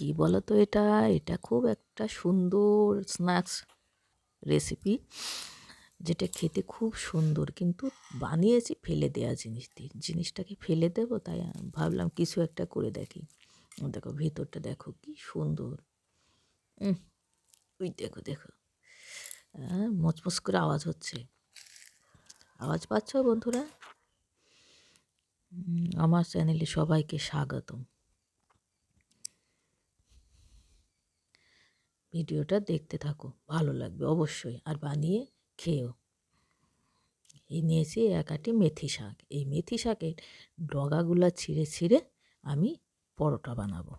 কি বলো তো, এটা খুব একটা সুন্দর স্ন্যাক্স রেসিপি, যেটা খেতে খুব সুন্দর, কিন্তু বানিয়েছি ফেলে দেওয়া জিনিস দিয়ে। জিনিসটাকে ফেলে দেবো, তাই ভাবলাম কিছু একটা করে দেখি। দেখো ভেতরটা, দেখো কি সুন্দর। ওই দেখো দেখো, মচমচ করে আওয়াজ হচ্ছে। আওয়াজ পাচ্ছ বন্ধুরা? আমার চ্যানেলে সবাইকে স্বাগতম। ভিডিওটা দেখতে থাকো, ভালো লাগবে অবশ্যই, আর বানিয়ে খেয়েও। এই নিয়েছি এক আটি মেথি শাক। এই মেথি শাকের ডগাগুলো ছিঁড়ে ছিঁড়ে আমি পরোটা বানাবো।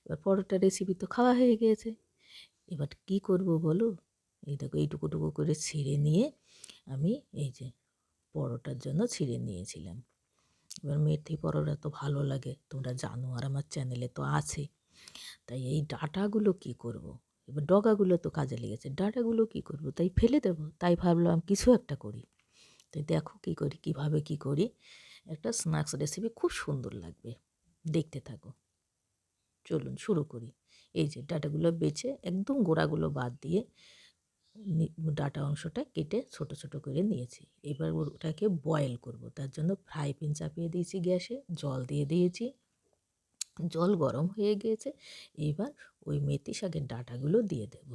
এবার পরোটা রেসিপি তো খাওয়া হয়ে গিয়েছে, এবার কি করব বলো? এই দেখো, এইটুকুটুকু করে ছিঁড়ে নিয়ে আমি এই যে পরোটার জন্য ছিঁড়ে নিয়েছিলাম। এবার মেথি পরোটা তো ভালো লাগে, তোমরা জানো, আর আমার চ্যানেলে তো আছে। তাই এই ডাঁটাগুলো কি করব? এবার ডগাগুলো তো কাজে লেগেছে, ডাঁটাগুলো কি করব? তাই ফেলে দেবো। তাই ভাবলাম কিছু একটা করি। তাই দেখো কী করি, কীভাবে কী করি। একটা স্ন্যাক্স রেসিপি, খুব সুন্দর লাগবে, দেখতে থাকো। চলুন শুরু করি। এই যে ডাঁটাগুলো বেছে একদম গোড়াগুলো বাদ দিয়ে ডাঁটা অংশটা কেটে ছোট ছোট করে নিয়েছি। এবার ওটাকে বয়েল করব। তার জন্য ফ্রাই প্যান চাপিয়ে দিয়েছি গ্যাসে, জল দিয়ে দিয়েছি। জল গরম হয়ে গিয়েছে, এবার ওই মেথি শাকের ডাঁটাগুলো দিয়ে দেব।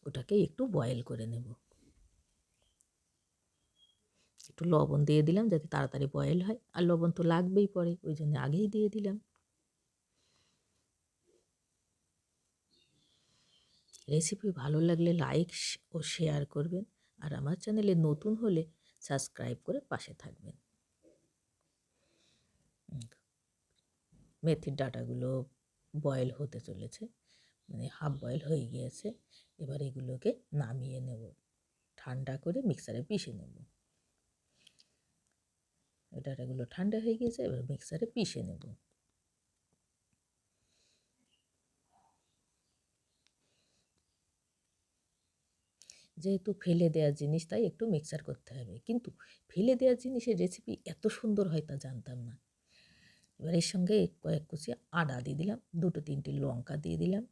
ওটাকে একটু বয়েল করে নেব। একটু লবণ দিয়ে দিলাম যাতে তাড়াতাড়ি বয়েল হয়, আর লবণ তো লাগবেই পরে, ওই জন্য আগেই দিয়ে দিলাম। রেসিপি ভালো লাগলে লাইক ও শেয়ার করবেন, আর আমার চ্যানেলে নতুন হলে সাবস্ক্রাইব করে পাশে থাকবেন। মেথির ডাঁটাগুলো বয়েল হতে চলেছে, মানে হাফ বয়েল হয়ে গিয়েছে। এবার এগুলোকে নামিয়ে নেব, ঠান্ডা করে মিক্সারে পিষে নেব। ডাঁটাগুলো ঠান্ডা হয়ে গিয়েছে, এবার মিক্সারে পিষে নেব। যেহেতু ফেলে দেওয়া জিনিস, তাই একটু মিক্সার করতে হবে, কিন্তু ফেলে দেওয়া জিনিসের রেসিপি এত সুন্দর হয় তা জানতাম না। এবার এর সঙ্গে কয়েক কুচি আদা দিয়ে দিলাম, দুটো তিনটে লঙ্কা দিয়ে দিলাম,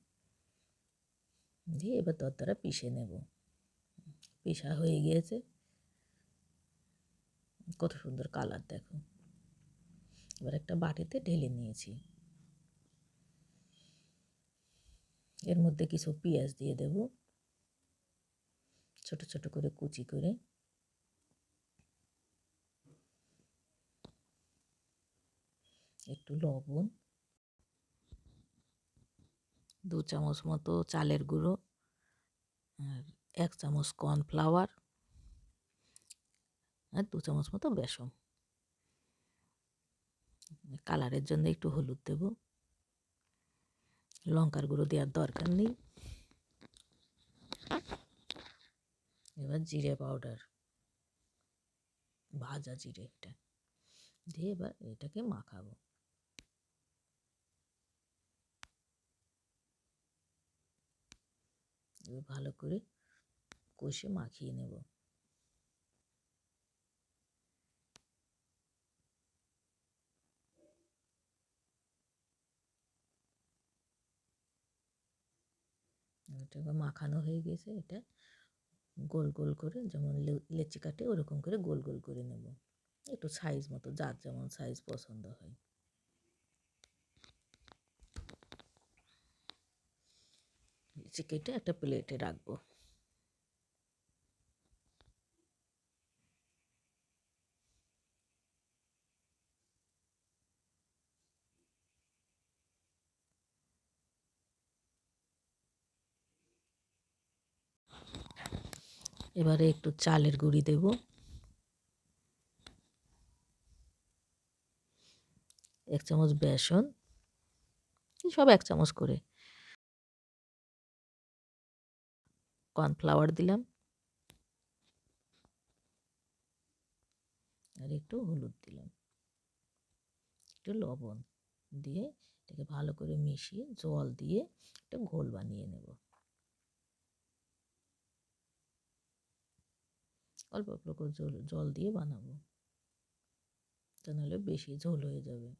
দিয়ে এবার দরদরা পিষে নেব। পিষা হয়ে গিয়েছে, কত সুন্দর কালার দেখো। এবার একটা বাটিতে ঢেলে নিয়েছি। এর মধ্যে কিছু পেঁয়াজ দিয়ে দেব, ছোট ছোট করে কুচি করে। একটু লবণ, 2 চামচ মতো চালের গুঁড়ো, আর 1 চামচ কর্নফ্লাওয়ার, আর 2 চামচ মতো বেসন। কালারের জন্য একটু হলুদ দেব, লঙ্কার গুঁড়ো দেওয়ার দরকার নেই। এবার জিরে পাউডার, ভাজা জিরে, এটা দিয়ে এবার এটাকে মাখাবো। এবার ভালো করে কষে মাখিয়ে নেব। এটা এবার মাখানো হয়ে গেছে, এটা গোল গোল করে, যেমন লেচি কাটে ওরকম করে গোল গোল করে নেব। একটু সাইজ মতো, যার যেমন সাইজ পছন্দ হয়। লেচি কেটে একটা প্লেটে রাখবো। এবারে একটু চালের গুঁড়ি দেব, 1 চামচ বেসন, সব 1 চামচ করে। কর্নফ্লাওয়ার দিলাম, আর একটু হলুদ দিলাম, একটু লবণ দিয়ে এটাকে ভালো করে মিশিয়ে জল দিয়ে একটা ঘোল বানিয়ে নেব। অল্প অল্প করে জল দিয়ে বানাবো, তা নাহলে বেশি ঝোল হয়ে যাবে।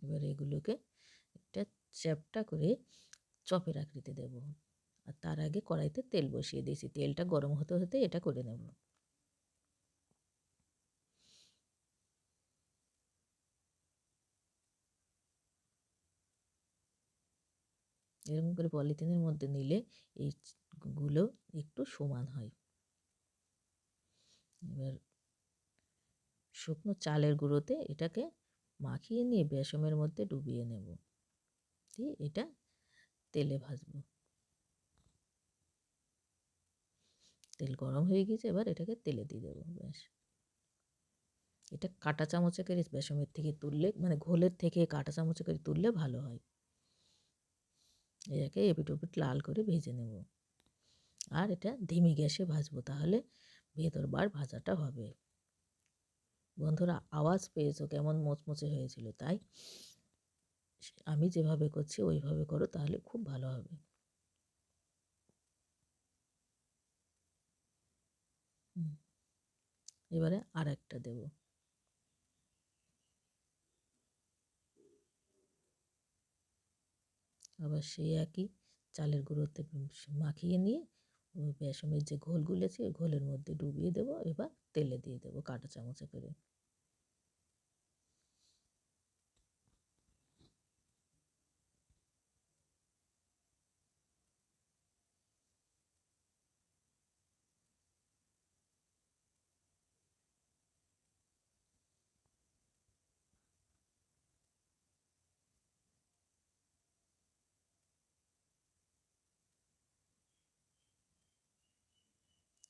এবার এগুলোকে একটা চ্যাপ্টা করে চপের আকৃতি দেব। আর তার আগে কড়াইতে তেল বসিয়ে দিয়েছি, তেলটা গরম হতে হতে এটা করে নেব। এরকম করে পলিথিনের মধ্যে নিলে এই গুলো একটু সমান হয়। এবার শুকনো চালের গুঁড়োতে এটাকে মাখিয়ে নিয়ে বেসনের মধ্যে ডুবিয়ে নেব, দিয়ে এটা তেলে ভাজবো। তেল গরম হয়ে গেছে, এবার এটাকে তেলে দিয়ে দেবো। ব্যাস, এটা কাঁটা চামচে করে বেসনের থেকে তুললে, মানে ঘোলের থেকে কাঁটা চামচে করে তুললে ভালো হয়। এটাকে এপিট ওপিট লাল করে ভেজে নেব, আর এটা ধিমি গ্যাসে ভাজবো, তাহলে ভেতর বার ভাজাটা হবে। বন্ধুরা, আওয়াজ পেয়েছো কেমন মচমচে হয়েছিল? তাই আমি যেভাবে করছি ওইভাবে করো, তাহলে খুব ভালো হবে। এবারে আর একটা দেবো। আবার সেই একই চালের গুঁড়োতে মাখিয়ে নিয়ে ওই বেসনের যে ঘোল গুলেছি ওই ঘোলের মধ্যে ডুবিয়ে দেবো। এবার তেলে দিয়ে দেবো কাঁটা চামচে করে।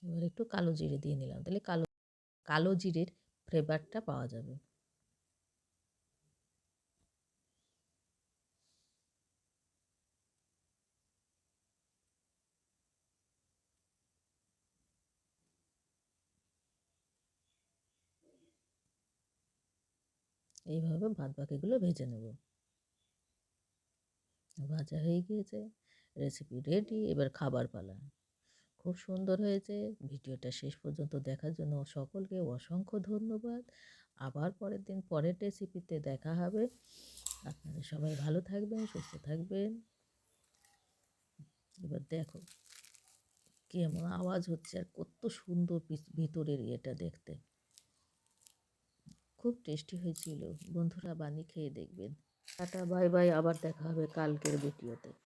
এবার একটু কালো জিরে দিয়ে নিলাম, তাহলে কালো কালো জিরের ফ্লেভারটা পাওয়া যাবে। এইভাবে বাদ বাকিগুলো ভেজে নেব। ভাজা হয়ে গিয়েছে, রেসিপি রেডি। এবার খাবার পালা। খুব সুন্দর হয়েছে। ভিডিওটা শেষ পর্যন্ত দেখার জন্য সকলকে অসংখ্য ধন্যবাদ। আবার পরের দিন পরের রেসিপিতে দেখা হবে। আপনারা সবাই ভালো থাকবেন, সুস্থ থাকবেন। এবার দেখো কেমন আওয়াজ হচ্ছে, আর কত সুন্দর ভিতরের ইয়েটা দেখতে। খুব টেস্টি হয়েছিল। বন্ধুরা বানিয়ে খেয়ে দেখবেন। Tata, bye bye. আবার দেখা হবে কালকের ভিডিওতে।